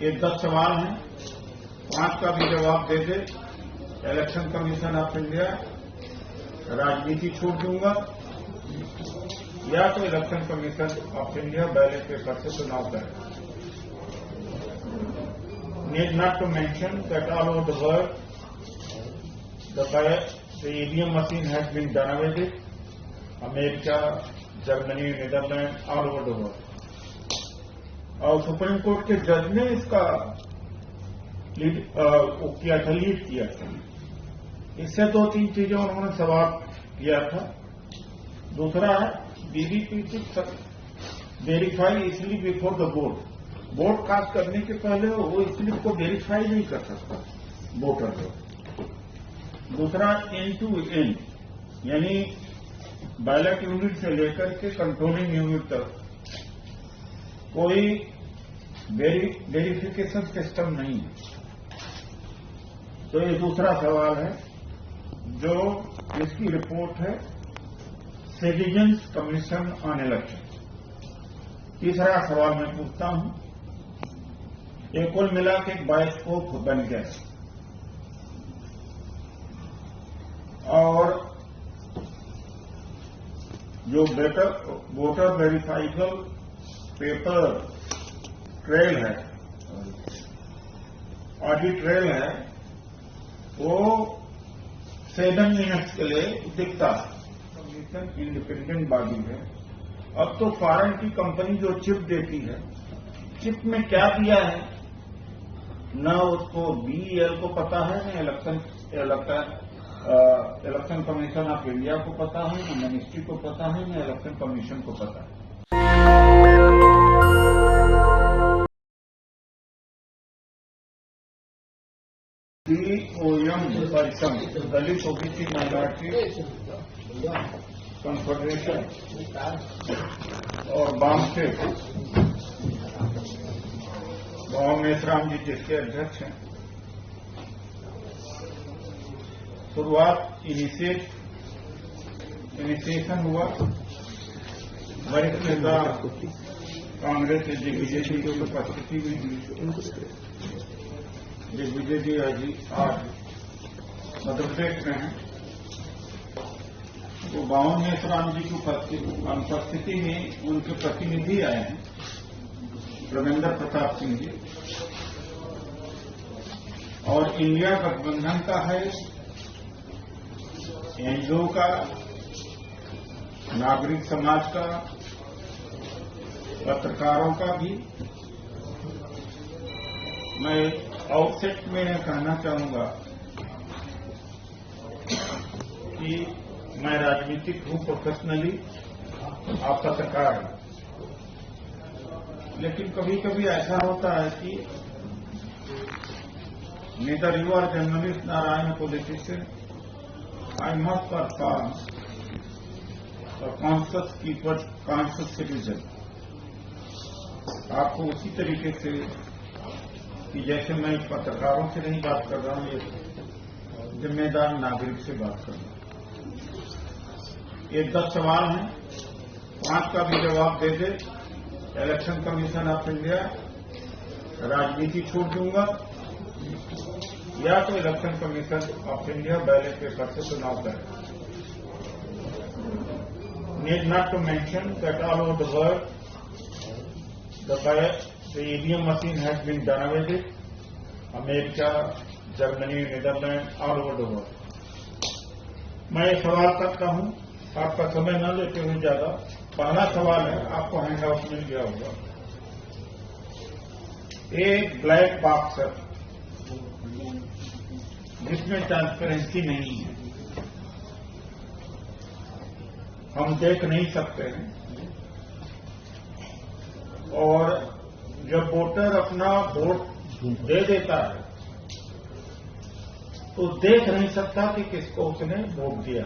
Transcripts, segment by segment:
ये 10 सवाल हैं, 5 का भी जवाब दे दे। इलेक्शन कमीशन ऑफ इंडिया राजनीति छोड़ दूंगा या तो election commission of India ballot paper से चुनाव करे। Need not to mention that all over the world the EVM machine has been done away with. America, Germany, Netherlands, all over the world. और supreme court के जज ने इसका lead किया था। इससे 2-3 चीजें उन्होंने सवाल किया था। दूसरा है बीबीपी वेरीफाई इसलिए before the board. Vote cast करने के पहले वो स्लिप को वेरीफाई नहीं कर सकता वोटर को। दूसरा एंड टू एंड यानी बैलेट यूनिट से लेकर के कंट्रोलिंग यूनिट तक कोई वेरिफिकेशन सिस्टम नहीं है। तो ये दूसरा सवाल है जो इसकी रिपोर्ट है सिटीजन्स कमीशन ऑन इलेक्शन। तीसरा सवाल मैं पूछता हूं, ये कुल मिला के 22 को बन गया और जो वोटर वेरिफाइबल पेपर ट्रेल है, ऑडिट ट्रेल है, वो 7 मिनट्स के लिए दिखता है। कमीशन इंडिपेंडेंट बॉडी है। अब तो फॉरेन की कंपनी जो चिप देती है, चिप में क्या दिया है न उसको बीईएल को पता है, न इलेक्शन कमीशन ऑफ इंडिया को पता है, न मिनिस्ट्री को पता है, न इलेक्शन कमीशन को पता है। DOM परिसम दलित ओबीसी माइनॉरिटी कॉन्फेडरेशन और बामस्टेट भाव मेश्राम जी जिसके अध्यक्ष हैं, शुरुआत इनिशिएशन हुआ वरिष्ठ नेता कांग्रेस के दिग्विजय जी की उपस्थिति में। दिग्विजय जी आज मध्य प्रदेश में हैं। तो बावन मेश्राम जी की अनुपस्थिति में उनके प्रतिनिधि आए हैं, रविंद्र प्रताप सिंह जी, और इंडिया गठबंधन का है, एनजीओ का, नागरिक समाज का, पत्रकारों का भी। मैं आउटसेट में कहना चाहूंगा कि मैं राजनीतिक हूं प्रोफेशनली, आप पत्रकार हैं, लेकिन कभी कभी ऐसा होता है कि neither you are journalist nor I am politician, I must perform a conscious citizen। आपको उसी तरीके से कि जैसे मैं पत्रकारों से नहीं बात कर रहा हूं, एक जिम्मेदार नागरिक से बात कर रहा हूं। ये 10 सवाल हैं, 5 का भी जवाब दे दे। इलेक्शन कमीशन ऑफ इंडिया राजनीति छोड़ दूंगा या तो election commission of India ballot paper से चुनाव करे। Need not to mention that all over the world the EVM machine has been done away with. America, Germany, Netherlands, all over the world. मैं ये सवाल करता हूं, आपका समय न लेते हुए ज्यादा। पहला सवाल है, आपको हैंडआउट मिल गया होगा, एक ब्लैक बॉक्स है जिसमें ट्रांसपेरेंसी नहीं है, हम देख नहीं सकते हैं, और जब वोटर अपना वोट दे देता है तो देख नहीं सकता कि किसको उसने वोट दिया।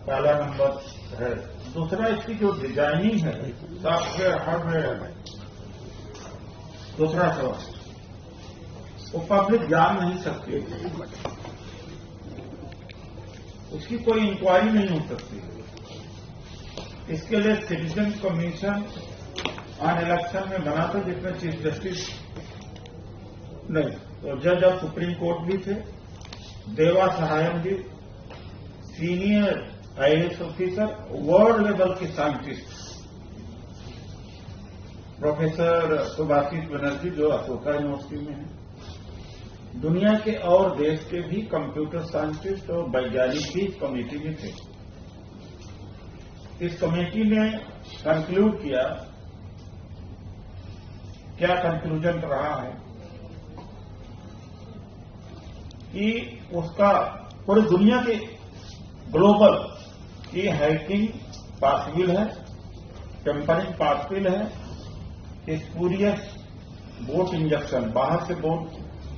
पहला नंबर है। दूसरा, इसकी जो डिजाइनिंग है, सॉफ्टवेयर हार्डवेयर है। दूसरा सवाल, वो पब्लिक जान नहीं सकती, उसकी कोई इंक्वायरी नहीं हो सकती। इसके लिए सिटीजन कमीशन ऑन इलेक्शन में बना था जिसमें चीफ जस्टिस नहीं तो जज ऑफ सुप्रीम कोर्ट भी थे, Deva Sahayam ji senior IAS officer, world level के साइंटिस्ट, प्रोफेसर सुभाषिष बनर्जी जो अशोका यूनिवर्सिटी में है, दुनिया के और देश के भी कंप्यूटर साइंटिस्ट और वैज्ञानिक भी इस कमेटी में थे। इस कमेटी ने कंक्लूड किया, क्या कंक्लूजन रहा है कि उसका पूरी दुनिया के ग्लोबल की हैकिंग पॉसिबल है, टेम्परिंग पॉसिबल है, स्पूरियस वोट इंजेक्शन बाहर से वोट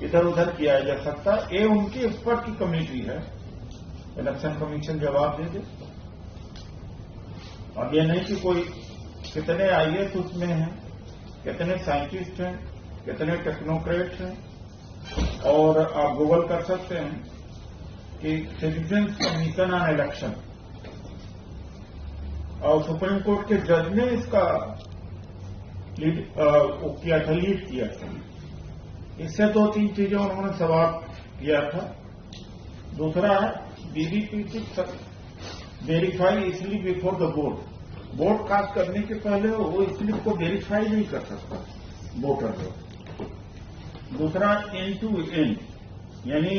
इधर उधर किया जा सकता है। ये उनकी एक्सपर्ट की कमेटी है, इलेक्शन कमीशन जवाब दे दे। अब ये नहीं कि कोई कितने आईएएस उसमें हैं, कितने साइंटिस्ट हैं, कितने टेक्नोक्रेट्स हैं, और आप गूगल कर सकते हैं कि सिटीजन्स कमीशन ऑन इलेक्शन, और सुप्रीम कोर्ट के जज ने इसका लीड किया था। इससे 2-3 चीजें उन्होंने सवाल किया था। दूसरा है बीबीपीसी वेरीफाई इसलिए बिफोर द वोट कास्ट करने के पहले वो स्लिप को वेरीफाई नहीं कर सकता वोटर को। दूसरा एंड टू एंड यानी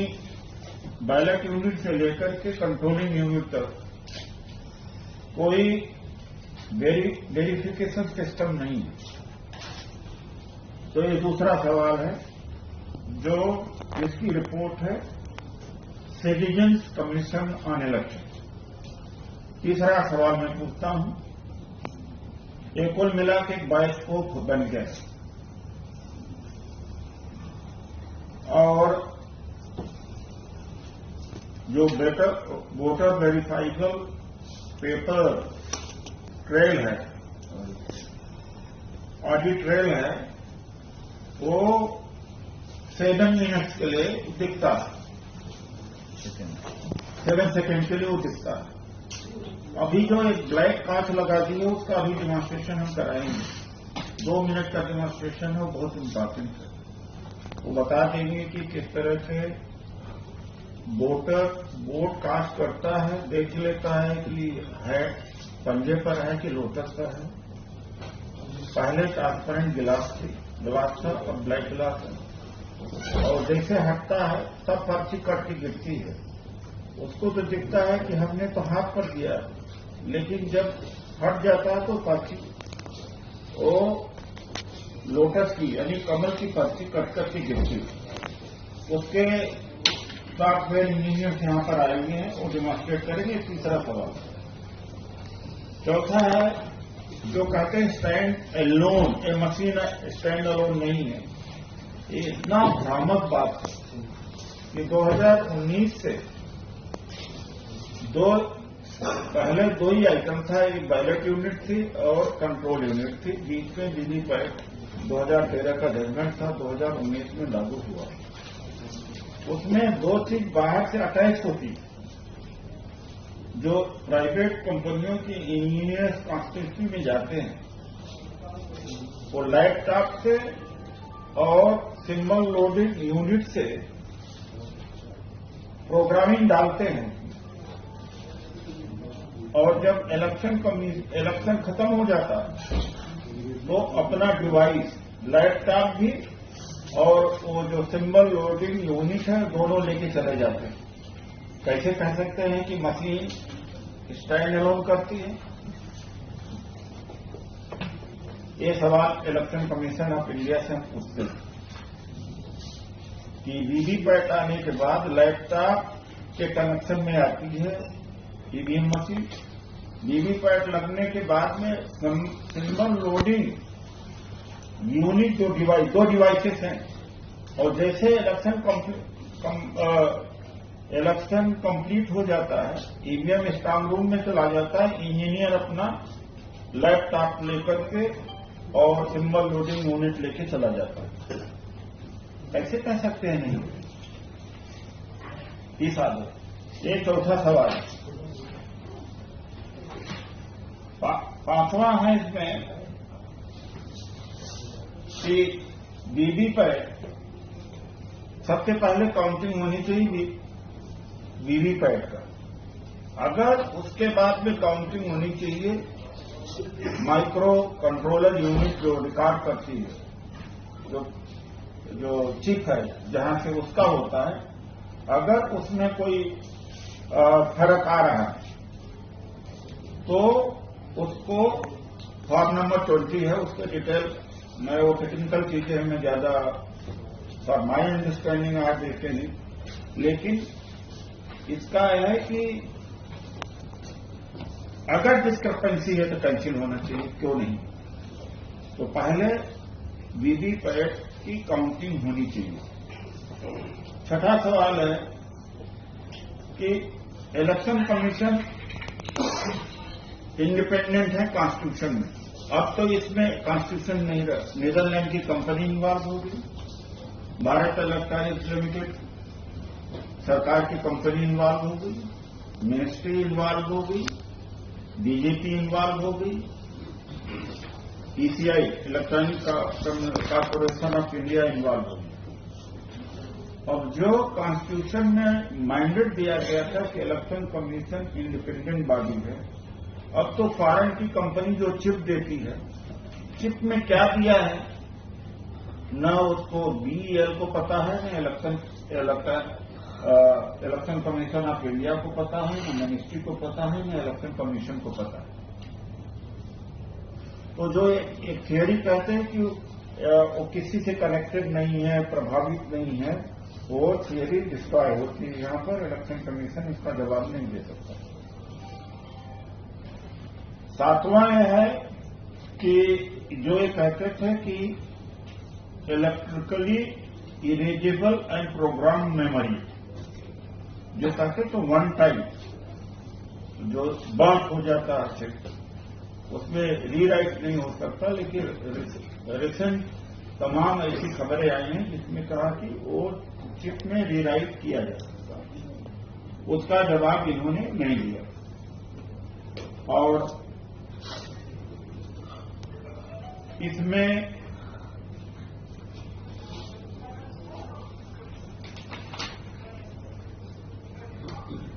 बैलेट यूनिट से लेकर के कंट्रोलिंग यूनिट तक कोई वेरिफिकेशन सिस्टम नहीं है। तो ये दूसरा सवाल है जो इसकी रिपोर्ट है सिटीजन्स कमीशन ऑन इलेक्शन। तीसरा सवाल मैं पूछता हूं, ये कुल मिला के एक बायोस्कोप बन गया और जो वोटर वेरिफाइबल पेपर ट्रेल है, ऑडिट ट्रेल है, वो 7 मिनट्स के लिए दिखता है, 7 सेकेंड के लिए वो दिखता है। अभी जो एक ब्लैक कांच लगा दी है उसका अभी डेमोन्स्ट्रेशन हम कराएंगे। 2 मिनट का डेमोन्स्ट्रेशन है, बहुत इंपॉर्टेंट है। वो बता देंगे कि किस तरह से वोटर वोट कास्ट करता है, देख लेता है कि है पंजे पर है कि लोटस पर है। पहले ट्रांसपेरेंट गिलास था, अब ब्लैक गिलास है, और जैसे हटता है तब पर्ची कट के गिरती है। उसको तो दिखता है कि हमने तो हाथ पर दिया, लेकिन जब हट जाता है तो पर्ची वो लोटस की यानी कमल की पर्ची कट करके गिरती है। उसके सॉफ्टवेयर इंजीनियर्स यहां पर आए हुए हैं, वो डेमोन्स्ट्रेट करेंगे। तीसरा सवाल। चौथा है जो कहते हैं स्टैंड एलोन, ये मशीन स्टैंड एलोन नहीं है। ये इतना भ्रामक बात है कि 2019 से पहले 2 ही आइटम था, एक बैलेट यूनिट थी और कंट्रोल यूनिट थी। बीच में वीवीपैट 2013 का जजमेंट था, 2019 में लागू हुआ। उसमें 2 चीज बाहर से अटैच होती, जो प्राइवेट कंपनियों की इंजीनियर्स कॉन्स्टिट्यूशन में जाते हैं, वो लैपटॉप से और सिंबल लोडिंग यूनिट से प्रोग्रामिंग डालते हैं, और जब इलेक्शन खत्म हो जाता है तो अपना डिवाइस लैपटॉप भी और वो जो सिंबल लोडिंग यूनिट है दोनों लेके चले जाते हैं। कैसे कह सकते हैं कि मशीन स्टैंड अलोन करती है? ये सवाल इलेक्शन कमीशन ऑफ इंडिया से हम पूछते हैं कि वीवीपैट आने के बाद लैपटॉप के कनेक्शन में आती है ईवीएम मशीन। वीवीपैट लगने के बाद में सिंबल लोडिंग यूनिट जो डिवाइस, 2 डिवाइसेस हैं, और जैसे इलेक्शन कंप्लीट हो जाता है, ईवीएम स्ट्रांग रूम में चला जाता है, इंजीनियर अपना लैपटॉप लेकर के और सिंबल लोडिंग यूनिट लेके चला जाता है। कैसे कह सकते हैं नहीं? इस आदत। ये चौथा सवाल है। 5वां है इसमें कि वीवीपैट सबसे पहले काउंटिंग होनी चाहिए वीवीपैट का, अगर उसके बाद में काउंटिंग होनी चाहिए माइक्रो कंट्रोलर यूनिट जो रिकॉर्ड करती है, जो चिप है जहां से उसका होता है, अगर उसमें कोई फर्क आ रहा है तो उसको फॉर्म नंबर 20 है, उसके डिटेल मैं वो टेक्निकल चीजें हमें ज्यादा फॉर माई अंडरस्टैंडिंग आज देखे नहीं, लेकिन इसका यह है कि अगर डिस्क्रिपेंसी है तो कैंसिल होना चाहिए, क्यों नहीं। तो पहले वीवीपैट की काउंटिंग होनी चाहिए। छठा सवाल है कि इलेक्शन कमीशन इंडिपेंडेंट है कॉन्स्टिट्यूशन में, अब तो इसमें कॉन्स्टिट्यूशन नहीं रहा, नीदरलैंड की कंपनी इन्वॉल्व हो गई, भारत इलेक्ट्रॉनिक्स लिमिटेड सरकार की कंपनी इन्वॉल्व हो गई, मिनिस्ट्री इन्वॉल्व हो गई, बीजेपी इन्वॉल्व हो गई, ECI electronic corporation of India involve हो गई। अब जो कॉन्स्टिट्यूशन में मैंडेट दिया गया था कि इलेक्शन कमीशन इंडिपेंडेंट बॉडी है, अब तो फॉरेन की कंपनी जो चिप देती है, चिप में क्या दिया है न उसको बीईएल को पता है, न इलेक्शन कमीशन ऑफ इंडिया को पता है, न मिनिस्ट्री को पता है, न इलेक्शन कमीशन को पता है। तो जो एक थियरी कहते हैं कि वो किसी से कनेक्टेड नहीं है, प्रभावित नहीं है, वो थियरी डिस्ट्रॉय होती है। यहां पर इलेक्शन कमीशन इसका जवाब नहीं दे सकता। सातवां यह है कि जो ये कहते थे कि electrically erasable and program memory, जो कहते तो वन टाइम जो बर्न हो जाता है चिप, उसमें रीराइट नहीं हो सकता, लेकिन रिसेंट तमाम ऐसी खबरें आई हैं जिसमें कहा कि वो चिप में रीराइट किया जा सकता है। उसका जवाब इन्होंने नहीं दिया। और इसमें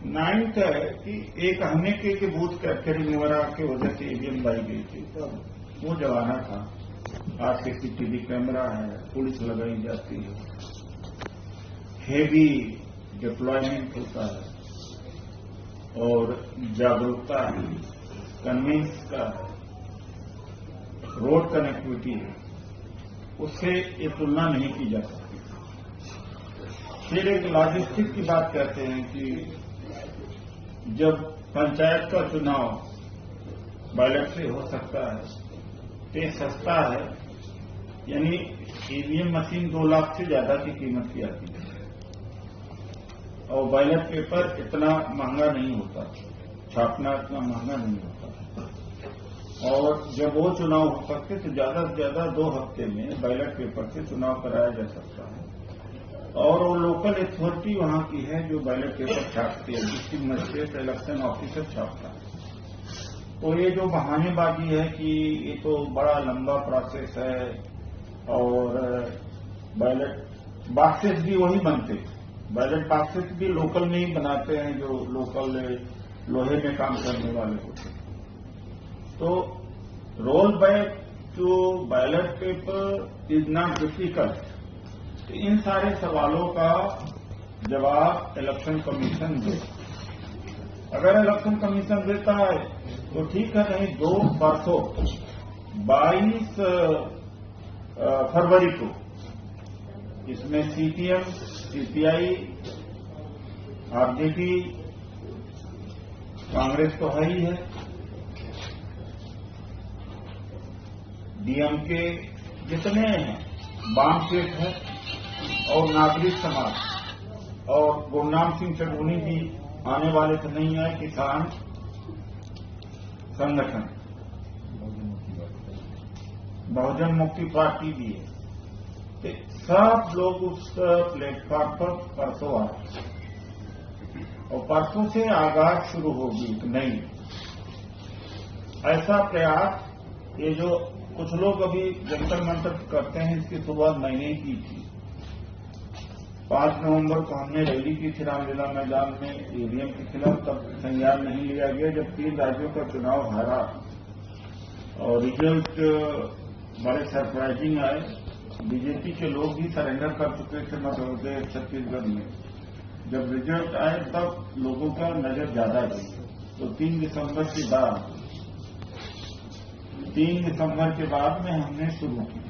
नाइन्थ है कि एक हमने के बूथ कैप्चरिंग वगैरह की वजह से ईवीएम लाई गई थी, तो वो जमाना था। आज सीसीटीवी कैमरा है, पुलिस लगाई जाती है, हेवी डिप्लॉयमेंट होता है और जागरूकता है, कन्विंस का है, रोड कनेक्टिविटी है, उससे ये तुलना नहीं की जा सकती। फिर एक लॉजिस्टिक की बात कहते हैं कि जब पंचायत का चुनाव बैलेट से हो सकता है तो ये सस्ता है, यानी ईवीएम मशीन 2 लाख से ज्यादा की कीमत की आती है और बैलेट पेपर इतना महंगा नहीं होता, छापना इतना महंगा नहीं होता। और जब वो चुनाव हो सकते तो ज्यादा से ज्यादा 2 हफ्ते में बैलेट पेपर से चुनाव कराया जा सकता है। और वो लोकल अथॉरिटी वहां की है जो बैलेट पेपर छापती है, डिस्ट्रिक्ट मजिस्ट्रेट इलेक्शन ऑफिसर छापता है। तो ये जो बहानेबाजी है कि ये तो बड़ा लंबा प्रोसेस है और बैलेट बॉक्सेस भी वही बनते हैं, बैलेट बॉक्सेस भी लोकल में ही बनाते हैं जो लोकल लोहे में काम करने वाले होते हैं। तो roll back to ballot paper is not difficult. तो इन सारे सवालों का जवाब इलेक्शन कमीशन दे। अगर इलेक्शन कमीशन देता है तो ठीक है, नहीं 2 परसों 22 फरवरी को इसमें सीपीएम, सीपीआई, आरजेपी, कांग्रेस तो है ही है, डीएमके जितने हैं, वामसेट है और नागरिक समाज और गुरनाम सिंह चढ़ूनी भी आने वाले तो नहीं है, किसान संगठन, बहुजन मुक्ति पार्टी भी है, तो सब लोग उस प्लेटफॉर्म पर परसों आए और परसों से आगाज शुरू होगी। नहीं, ऐसा प्रयास ये जो कुछ लोग अभी जंतर मंतर करते हैं, इसकी शुरुआत मैंने ही की थी। 5 नवंबर को हमने रैली की थी रामलीला मैदान में ईवीएम के खिलाफ, तब संज्ञान नहीं लिया गया। जब 3 राज्यों का चुनाव हारा और रिजल्ट बड़े सरप्राइजिंग आए, बीजेपी के लोग भी सरेंडर कर चुके थे मध्य प्रदेश छत्तीसगढ़ में। जब रिजल्ट आए तब लोगों का नजर ज्यादा गई, तो 3 दिसंबर के बाद में हमने शुरू की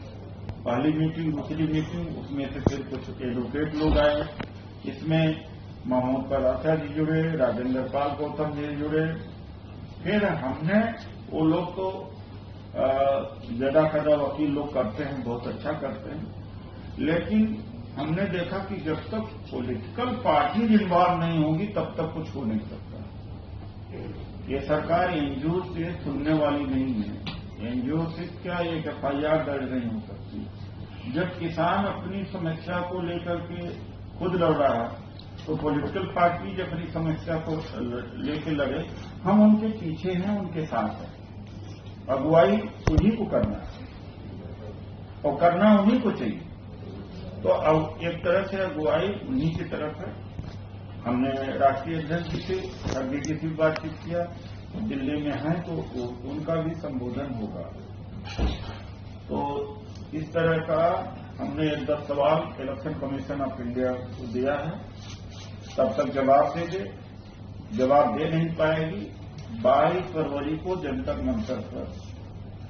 पहली मीटिंग, दूसरी मीटिंग। उसमें से फिर कुछ एडवोकेट लोग आए, इसमें महमूद परासा जी जुड़े, राजेंद्र पाल गौतम जी जुड़े। फिर हमने वो लोग तो ज्यादा कदा वकील लोग करते हैं, बहुत अच्छा करते हैं, लेकिन हमने देखा कि जब तक पॉलिटिकल पार्टी इन्वॉल्व नहीं होगी तब तक कुछ हो नहीं सकता। ये सरकार एनजीओ से सुनने वाली नहीं है। एनजीओ से क्या एक एफआईआर दर्ज नहीं हो सकती। जब किसान अपनी समस्या को लेकर के खुद लड़ रहा तो पॉलिटिकल पार्टी जब अपनी समस्या को लेकर लड़े, हम उनके पीछे हैं, उनके साथ हैं। अगुवाई उन्हीं को करना है और करना उन्हीं को चाहिए। तो अब एक तरह से अगुवाई उन्हीं की तरफ है। हमने राष्ट्रीय अध्यक्ष जी से अभी किसी बातचीत किया, दिल्ली में हैं तो उनका भी संबोधन होगा। तो इस तरह का हमने 10 सवाल इलेक्शन कमीशन ऑफ इंडिया को दिया है। तब तक जवाब दे नहीं पाएगी। 22 फरवरी को जंतर मंतर पर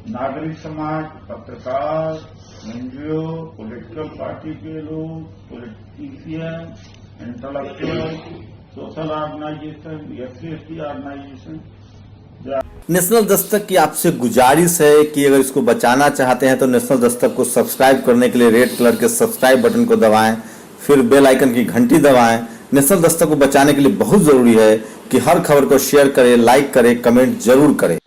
नागरिक समाज, पत्रकार, एनजीओ, पॉलिटिकल पार्टी के लोग, politician, intellectual, social organization, SC/ST organization. National Dastak की आपसे गुजारिश है कि अगर इसको बचाना चाहते हैं तो नेशनल दस्तक को सब्सक्राइब करने के लिए रेड कलर के सब्सक्राइब बटन को दबाएं, फिर बेल आइकन की घंटी दबाएं। नेशनल दस्तक को बचाने के लिए बहुत जरूरी है कि हर खबर को शेयर करें, लाइक करें, कमेंट जरूर करें।